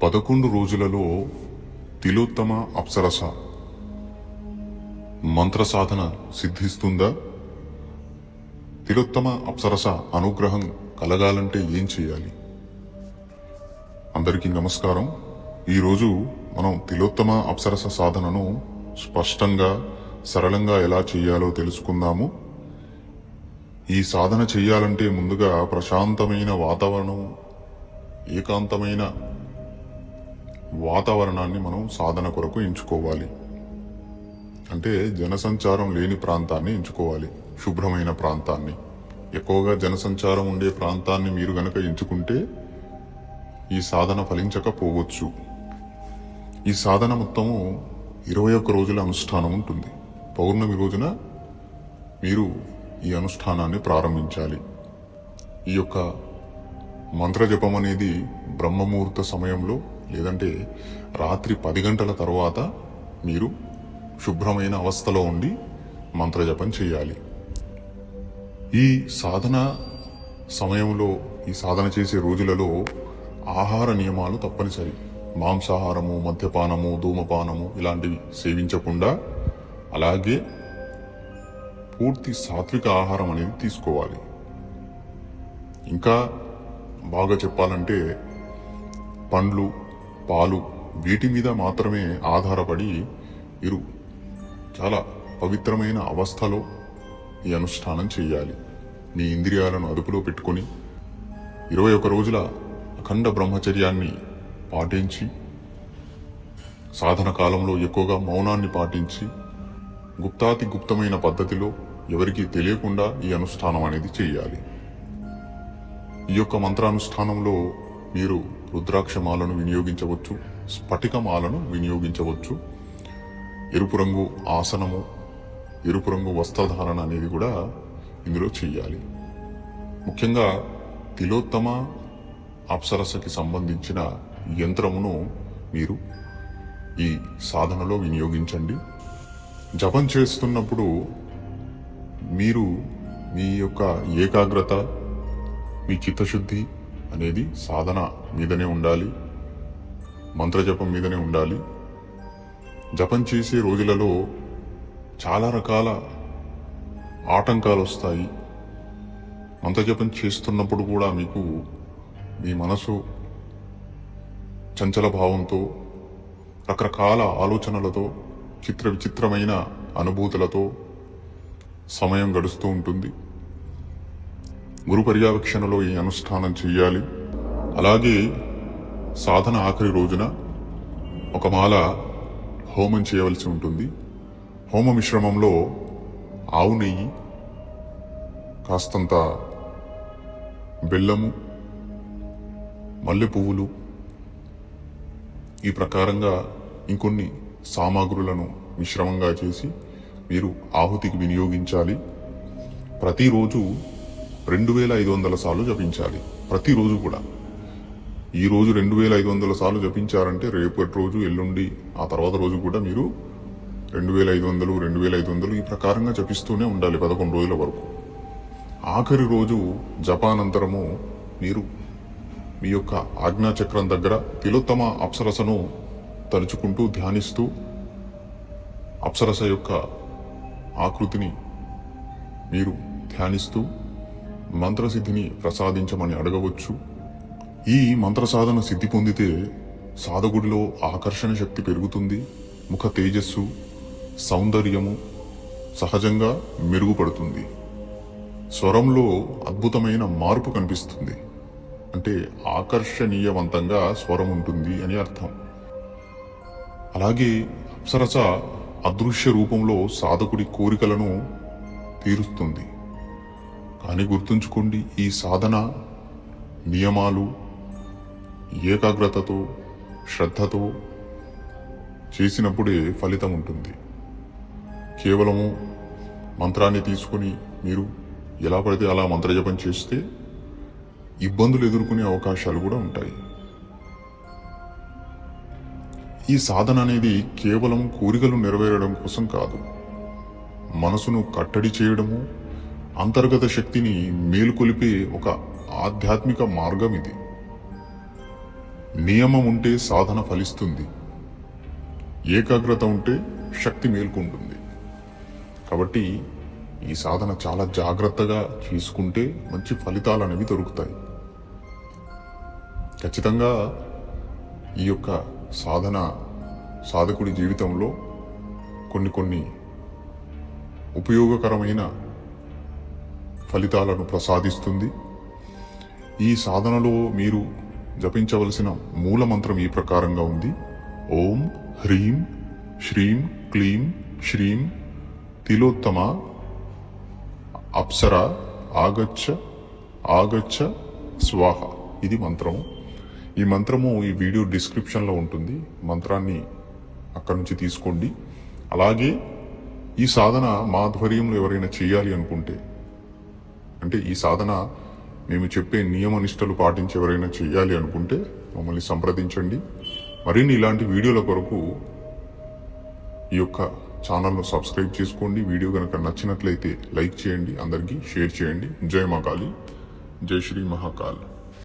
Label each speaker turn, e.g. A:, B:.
A: 11 రోజులలో తిలోత్తమ అప్సరస మంత్ర సాధన సిద్ధిస్తుందా? తిలోత్తమ అప్సరస అనుగ్రహం కలగాలంటే ఏం చేయాలి? అందరికీ నమస్కారం. ఈరోజు మనం తిలోత్తమ అప్సరస సాధనను స్పష్టంగా సరళంగా ఎలా చేయాలో తెలుసుకుందాము. ఈ సాధన చేయాలంటే ముందుగా ప్రశాంతమైన వాతావరణం, ఏకాంతమైన వాతావరణాన్ని మనం సాధన కొరకు ఎంచుకోవాలి. అంటే జనసంచారం లేని ప్రాంతాన్ని ఎంచుకోవాలి. శుభ్రమైన ప్రాంతాన్ని, ఎక్కువగా జనసంచారం ఉండే ప్రాంతాన్ని మీరు గనక ఎంచుకుంటే ఈ సాధన ఫలించకపోవచ్చు. ఈ సాధన మొత్తము 21 రోజుల అనుష్ఠానం ఉంటుంది. పౌర్ణమి రోజున మీరు ఈ అనుష్ఠానాన్ని ప్రారంభించాలి. ఈ యొక్క మంత్రజపం అనేది బ్రహ్మముహూర్త సమయంలో లేదంటే రాత్రి 10 గంటల తర్వాత మీరు శుభ్రమైన అవస్థలో ఉండి మంత్రజపం చేయాలి. ఈ సాధన సమయంలో, ఈ సాధన చేసే రోజులలో ఆహార నియమాలు తప్పనిసరి. మాంసాహారము, మద్యపానము, ధూమపానము ఇలాంటివి సేవించకుండా, అలాగే పూర్తి సాత్విక ఆహారం అనేది తీసుకోవాలి. ఇంకా బాగా చెప్పాలంటే పండ్లు, పాలు వీటి మీద మాత్రమే ఆధారపడి మీరు చాలా పవిత్రమైన అవస్థలో ఈ అనుష్ఠానం చేయాలి. మీ ఇంద్రియాలను అదుపులో పెట్టుకొని 21 రోజుల అఖండ బ్రహ్మచర్యాన్ని పాటించి, సాధన కాలంలో ఎక్కువగా మౌనాన్ని పాటించి, గుప్తాతి గుప్తమైన పద్ధతిలో ఎవరికీ తెలియకుండా ఈ అనుష్ఠానం అనేది చేయాలి. ఈ యొక్క మంత్రానుష్ఠానంలో మీరు రుద్రాక్షమాలను వినియోగించవచ్చు, స్ఫటికమాలను వినియోగించవచ్చు. ఎరుపు రంగు ఆసనము, ఎరుపు రంగు వస్త్రధారణ అనేది కూడా ఇందులో చెయ్యాలి. ముఖ్యంగా తిలోత్తమ అప్సరసకి సంబంధించిన యంత్రమును మీరు ఈ సాధనలో వినియోగించండి. జపం చేస్తున్నప్పుడు మీరు మీ యొక్క ఏకాగ్రత, మీ చిత్తశుద్ధి అనేది సాధన మీదనే ఉండాలి, మంత్రజపం మీదనే ఉండాలి. జపం చేసే రోజులలో చాలా రకాల ఆటంకాలు వస్తాయి. మంత్రజపం చేస్తున్నప్పుడు కూడా మీకు మీ మనసు చంచల భావంతో, రకరకాల ఆలోచనలతో, విచిత్రమైన అనుభూతులతో సమయం గడుస్తూ ఉంటుంది. గురు పర్యవేక్షణలో ఈ అనుష్ఠానం చేయాలి. అలాగే సాధన ఆఖరి రోజున ఒక మాల హోమం చేయవలసి ఉంటుంది. హోమ మిశ్రమంలో ఆవు నెయ్యి, కాస్తంత బెల్లము, మల్లె పువ్వులు, ఈ ప్రకారంగా ఇంకొన్ని సామాగ్రులను మిశ్రమంగా చేసి మీరు ఆహుతికి వినియోగించాలి. ప్రతిరోజు 2500 సార్లు జపించాలి. ప్రతిరోజు కూడా. ఈ రోజు 2500 సార్లు జపించారంటే రేపటి రోజు, ఎల్లుండి, ఆ తర్వాత రోజు కూడా మీరు 2500 ఈ ప్రకారంగా జపిస్తూనే ఉండాలి 11 రోజుల వరకు. ఆఖరి రోజు జపానంతరము మీరు మీ యొక్క ఆజ్ఞాచక్రం దగ్గర తిలోత్తమ అప్సరసను తలుచుకుంటూ, ధ్యానిస్తూ అప్సరస యొక్క ఆకృతిని మీరు ధ్యానిస్తూ మంత్రసిద్ధిని ప్రసాదించమని అడగవచ్చు. ఈ మంత్ర సాధన సిద్ధి పొందితే సాధకుడిలో ఆకర్షణ శక్తి పెరుగుతుంది. ముఖ తేజస్సు, సౌందర్యము సహజంగా మెరుగుపడుతుంది. స్వరంలో అద్భుతమైన మార్పు కనిపిస్తుంది. అంటే ఆకర్షణీయవంతంగా స్వరం ఉంటుంది అని అర్థం. అలాగే అప్సరస అదృశ్య రూపంలో సాధకుడి కోరికలను తీరుస్తుంది. కానీ గుర్తుంచుకోండి, ఈ సాధన నియమాలు ఏకాగ్రతతో, శ్రద్ధతో చేసినప్పుడే ఫలితం ఉంటుంది. కేవలము మంత్రాన్ని తీసుకుని మీరు ఎలా పడితే అలా మంత్రజపం చేస్తే ఇబ్బందులు ఎదుర్కొనే అవకాశాలు కూడా ఉంటాయి. ఈ సాధన అనేది కేవలం కోరికలు నెరవేరడం కోసం కాదు, మనసును కట్టడి చేయడము, అంతర్గత శక్తిని మేలుకొలిపే ఒక ఆధ్యాత్మిక మార్గం ఇది. నియమం ఉంటే సాధన ఫలిస్తుంది, ఏకాగ్రత ఉంటే శక్తి మేల్కొంటుంది. కాబట్టి ఈ సాధన చాలా జాగ్రత్తగా చేసుకుంటే మంచి ఫలితాలు అనేవి దొరుకుతాయి. ఖచ్చితంగా ఈ యొక్క సాధన సాధకుడి జీవితంలో కొన్ని ఉపయోగకరమైన ఫలితాలను ప్రసాదిస్తుంది. ఈ సాధనలో మీరు జపించవలసిన మూల మంత్రం ఈ ప్రకారంగా ఉంది. ఓం హ్రీం శ్రీం క్లీం శ్రీం తిలోత్తమ అప్సర ఆగచ్చ ఆగచ్చ స్వాహ. ఇది మంత్రము. ఈ మంత్రము ఈ వీడియో డిస్క్రిప్షన్లో ఉంటుంది. మంత్రాన్ని అక్కడి నుంచి తీసుకోండి. అలాగే ఈ సాధన మా ఆధ్వర్యంలో ఎవరైనా చేయాలి అనుకుంటే, అంటే ఈ సాధన మేము చెప్పే నియమ నిష్టలు పాటించి ఎవరైనా చేయాలి అనుకుంటే మమ్మల్ని సంప్రదించండి. మరిన్ని ఇలాంటి వీడియోల కొరకు ఈ యొక్క ఛానల్ను సబ్స్క్రైబ్ చేసుకోండి. వీడియో కనుక నచ్చినట్లయితే లైక్ చేయండి, అందరికీ షేర్ చేయండి. జై మహాకాళి, జై శ్రీ మహాకాళ్.